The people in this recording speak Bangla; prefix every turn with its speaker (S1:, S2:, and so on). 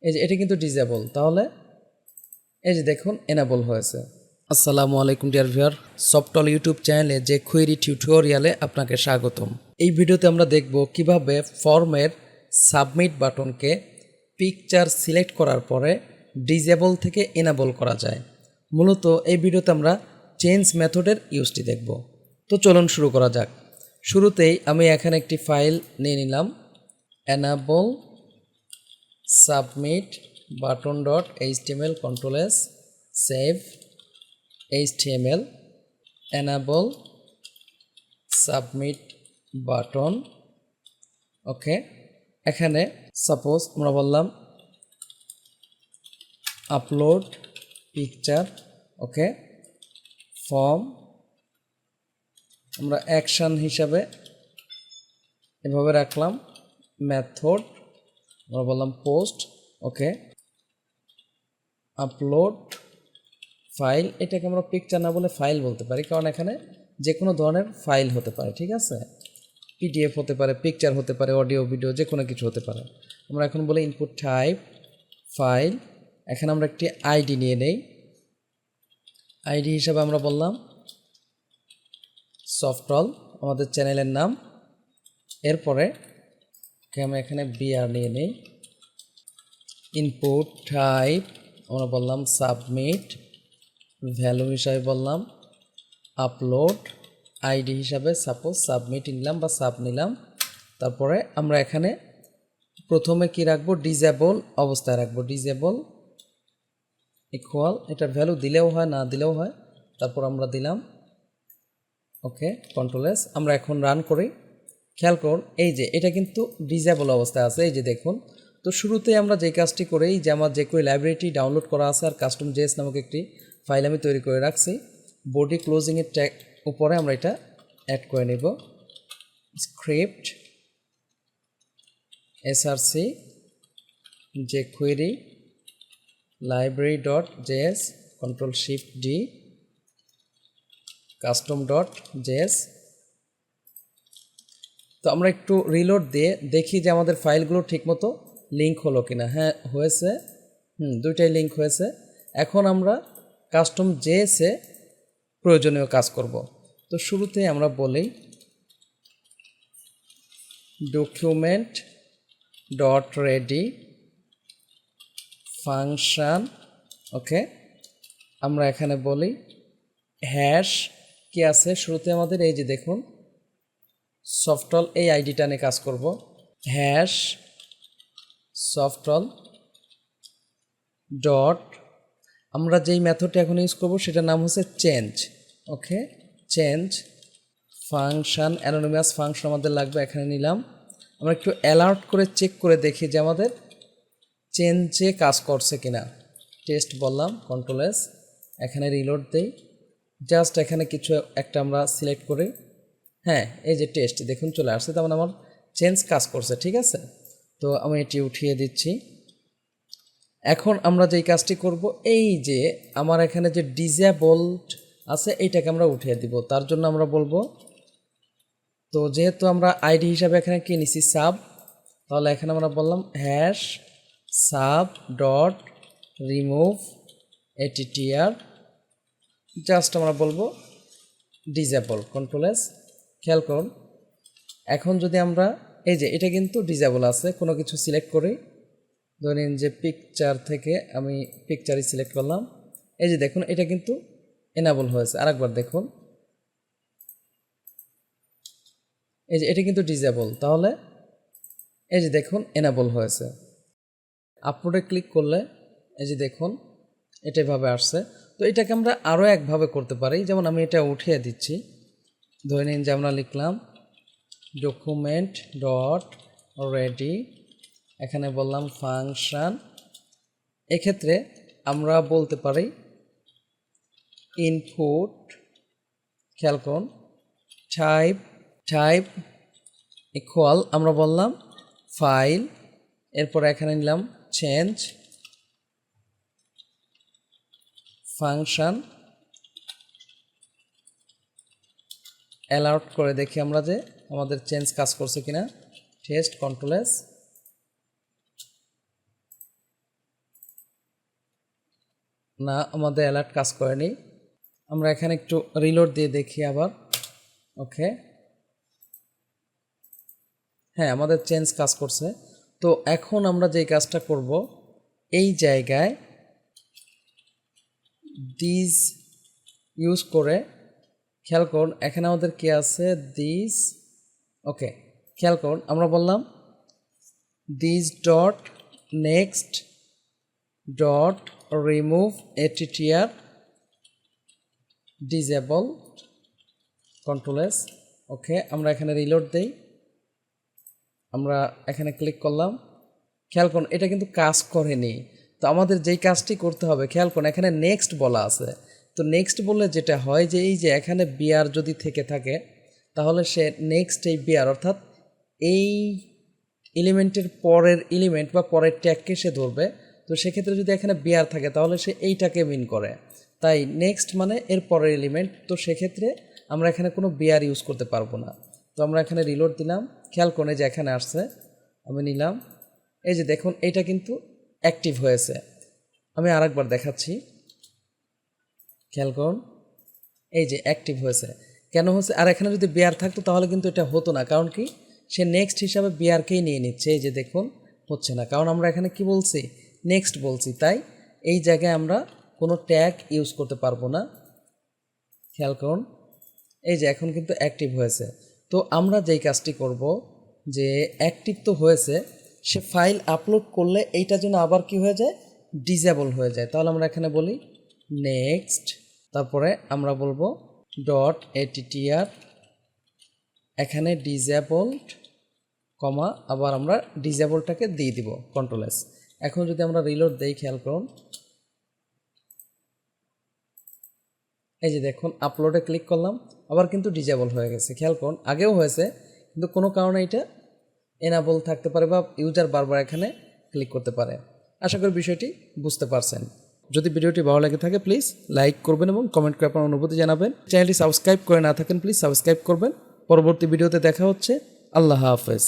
S1: এই যে এটা কিন্তু ডিসেবল, তাহলে এই যে দেখুন এনেবল হয়েছে। আসসালামু আলাইকুম ডিয়ার ভিউয়ার, সফটল ইউটিউব চ্যানেলে যে কুয়েরি টিউটোরিয়ালে আপনাকে স্বাগতম। এই ভিডিওতে আমরা দেখব কিভাবে ফর্মের সাবমিট বাটনকে পিকচার সিলেক্ট করার পরে ডিসেবল থেকে এনেবল করা যায়। মূলত এই ভিডিওতে আমরা চেঞ্জ মেথডের ইউজটি দেখব। তো চলুন শুরু করা যাক। শুরুতেই আমি এখানে একটি ফাইল নিয়ে নিলাম, enable submit button.html, control s, save html, enable submit button। ওকে, এখানে সাপোজ আমরা বললাম আপলোড পিকচার। ওকে, ফর্ম আমরা অ্যাকশন হিসাবে এভাবে রাখলাম, মেথড আমরা বললাম পোস্ট। ওকে, আপলোড ফাইল, এটাকে আমরা পিকচার না বলে ফাইল বলতে পারি, কারণ এখানে যে কোনো ধরনের ফাইল হতে পারে। ঠিক আছে, পিডিএফ হতে পারে, পিকচার হতে পারে, অডিও ভিডিও, যে কোনো কিছু হতে পারে। আমরা এখন বলি ইনপুট টাইপ ফাইল। এখানে আমরা একটি আইডি নিয়ে নেই, আইডি হিসাবে আমরা বললাম সফটল, আমাদের চ্যানেলের নাম। এরপরে আমি এখানে বিআর নিয়ে নেই, ইনপুট টাইপ আমরা বললাম সাবমিট, ভ্যালু হিসাবে বললাম আপলোড, আইডি হিসাবে সাপোজ সাবমিট নিলাম বা সাব নিলাম। তারপরে আমরা এখানে প্রথমে কি রাখবো, ডিসেবল অবস্থায় রাখবো, ডিসেবল ইকুয়াল, এটার ভ্যালু দিলেও হয় না দিলেও হয়। তারপর আমরা দিলাম ওকে, কন্ট্রোল এস। আমরা এখন রান করি, খেয়াল করুন এই যে এটা কিন্তু ডিসেবল অবস্থায় আছে। এই যে দেখুন, তো শুরুতে আমরা যে কাজটি করি, যে আমার যে কোনো লাইব্রেরিটি ডাউনলোড করা আছে আর কাস্টম জেএস নামক একটি ফাইল আমি তৈরি করে রাখছি, বডি ক্লোজিংয়ের ট্যাগ উপরে আমরা এটা অ্যাড করে নেব, script SRC jQuery library.js, control shift D, custom.js। তো আমরা একটু রিলোড দিয়ে দেখি যে আমাদের ফাইলগুলো ঠিকমতো লিঙ্ক হলো কিনা। হ্যাঁ হয়েছে, দুইটাই লিঙ্ক হয়েছে। এখন আমরা কাস্টম জেএসে প্রয়োজনীয় কাজ করব। তো শুরুতে আমরা বলি ডকুমেন্ট ডট রেডি ফাংশন। ওকে, আমরা এখানে বলি হ্যাশ কি আছে শুরুতে আমাদের, এই যে দেখুন সফটল, এই আইডিটা নিয়ে কাজ করব, হ্যাশ সফটল ডট, আমরা যেই মেথডটা এখন ইউজ করব সেটার নাম হচ্ছে চেঞ্জ। ওকে, চেঞ্জ ফাংশন, অ্যানোনিমাস ফাংশন আমাদের লাগবে, এখানে নিলাম। আমরা একটু অ্যালার্ট করে চেক করে দেখি যে আমাদের চেঞ্জে কাজ করছে কিনা। টেস্ট বললাম, কন্ট্রোল এস, এখানে রিলোড দেই, জাস্ট এখানে কিছু একটা আমরা সিলেক্ট করি। হ্যাঁ, এই যে টেস্ট দেখুন চলে আসছে, তার মানে আমার চেঞ্জ কাজ করছে। ঠিক আছে, তো আমি এটি উঠিয়ে দিচ্ছি। এখন আমরা যেই কাজটি করব, এই যে আমার এখানে যে ডিসেবলড আছে এইটাকে আমরা উঠিয়ে দিব। তার জন্য আমরা বলবো, তো যেহেতু আমরা আইডি হিসাবে এখানে কি নিছি সাব, তাহলে এখানে আমরা বললাম hash sub dot remove ATTR, just আমরা বলবো ডিসেবল, কন্ট্রোল এস। খেয়াল করুন এখন যদি আমরা এই যে এটা কিন্তু ডিসেবল আছে, কোনো কিছু সিলেক্ট করি, ধরেন যে পিকচার থেকে আমি পিকচারই সিলেক্ট করলাম, এই যে দেখুন এটা কিন্তু এনেবল হয়েছে। আরেকবার দেখুন, এই যে এটা কিন্তু ডিসেবল, তাহলে এই যে দেখুন এনেবল হয়েছে। আপলোডে ক্লিক করলে এই যে দেখুন এটা এভাবে আসছে। তো এটাকে আমরা আরও একভাবে করতে পারি, যেমন আমি এটা উঠিয়ে দিচ্ছি, ধরে নিন যে আমরা লিখলাম ডকুমেন্ট ডট রেডি, এখানে বললাম ফাংশন। এক্ষেত্রে আমরা বলতে পারি ইনপুট, খেয়াল করুন টাইপ, টাইপ ইকুয়াল আমরা বললাম ফাইল, এরপর এখানে নিলাম চেঞ্জ ফাংশন, অ্যালার্ট করে দেখি আমরা যে আমাদের চেঞ্জ কাজ করছে কিনা, টেস্ট, কন্ট্রোল এস। না, আমাদের অ্যালার্ট কাজ করেনি। আমরা এখানে একটু রিলোড দিয়ে দেখি আবার। ওকে, হ্যাঁ, আমাদের চেঞ্জ কাজ করছে। তো এখন আমরা যেই কাজটা করব, এই জায়গায় দিস ইউজ করে, খেয়াল করুন এখানে আমাদের কি আছে, দিস। ওকে, খেয়াল করুন আমরা বললাম this dot next dot remove attr disable control S. Okay, আমরা এখানে রিলোড দেই, আমরা এখানে ক্লিক করলাম। খেয়াল করুন এটা কিন্তু কাজ করেনি। তো আমাদের যেই কাজটি করতে হবে, খেয়াল করুন এখানে নেক্সট বলা আছে। তো নেক্সট বললে যেটা হয় যে এই যে এখানে বিআর যদি থেকে থাকে, তাহলে সে নেক্সট এই বিআর অর্থাৎ এই এলিমেন্টের পরের এলিমেন্ট বা পরের ট্যাগকে সে ধরবে। তো সেক্ষেত্রে যদি এখানে বিআর থাকে তাহলে সে এইটাকে মিন করে। তাই নেক্সট মানে এর পরের এলিমেন্ট। তো সেক্ষেত্রে আমরা এখানে কোনো বিআর ইউজ করতে পারবো না। তো আমরা এখানে রিলোড দিলাম, খেয়াল করে যে এখানে আসছে, আমি নিলাম। এই যে দেখুন এইটা কিন্তু অ্যাক্টিভ হয়েছে। আমি আরেকবার দেখাচ্ছি, খেয়াল করুন এই যে অ্যাক্টিভ হয়েছে। কেন হচ্ছে? আর এখানে যদি বিআর থাকতো তাহলে কিন্তু এটা হতো না। কারণ কি, সে নেক্সট হিসাবে বিআরকেই নিয়ে নিচ্ছে। এই যে দেখুন হচ্ছে না, কারণ আমরা এখানে কি বলছি, নেক্সট বলছি। তাই এই জায়গায় আমরা কোনো ট্যাগ ইউজ করতে পারবো না। খেয়াল করুন এই যে এখন কিন্তু অ্যাক্টিভ হয়েছে। তো আমরা যেই কাজটি করব, যে অ্যাক্টিভ তো হয়েছে, সে ফাইল আপলোড করলে এইটা যেন আবার কি হয়ে যায়, ডিসেবল হয়ে যায়। তাহলে আমরা এখানে বলি নেক্সট, তারপরে আমরা বলবো ডট attr, এখানে ডিসেবলড, কমা আবার আমরা ডিসেবলটাকে দিয়ে দিব কন্ট্রোল এস। এখন যদি আমরা রিলোড দেই, খেয়াল করুন এই যে দেখুন আপলোডে ক্লিক করলাম, আবার কিন্তু ডিসেবল হয়ে গেছে। খেয়াল করুন আগেও হয়েছে, কিন্তু কোনো কারণে এটা এনাবল থাকতে পারে বা ইউজার বারবার এখানে ক্লিক করতে পারে। আশা করি বিষয়টি বুঝতে পারছেন। যদি ভিডিওটি ভালো লাগে থাকে প্লিজ লাইক করবেন এবং কমেন্ট করে আপনার অনুভূতি জানাবেন। চ্যানেলটি সাবস্ক্রাইব করে না থাকেন প্লিজ সাবস্ক্রাইব করবেন। পরবর্তী ভিডিওতে দেখা হচ্ছে। আল্লাহ হাফেজ।